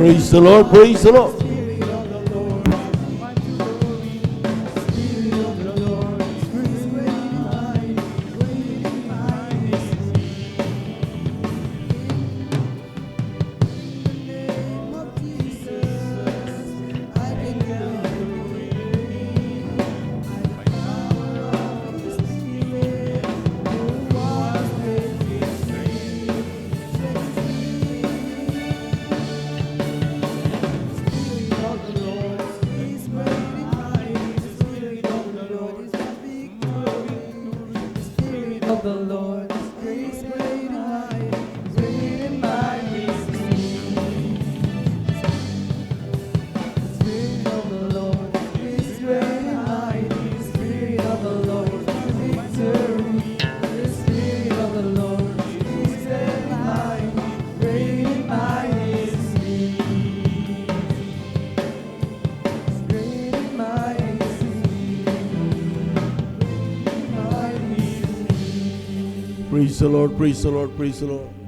Praise the Lord, praise the Lord. Of the Lord is great and mighty, great and mighty is He. The Spirit of the Lord is great and mighty. The Spirit of the Lord is victory. The Spirit of the Lord is great and mighty, great and mighty is He. Great and mighty is He. Great and mighty is He. Praise the Lord, praise the Lord, praise the Lord.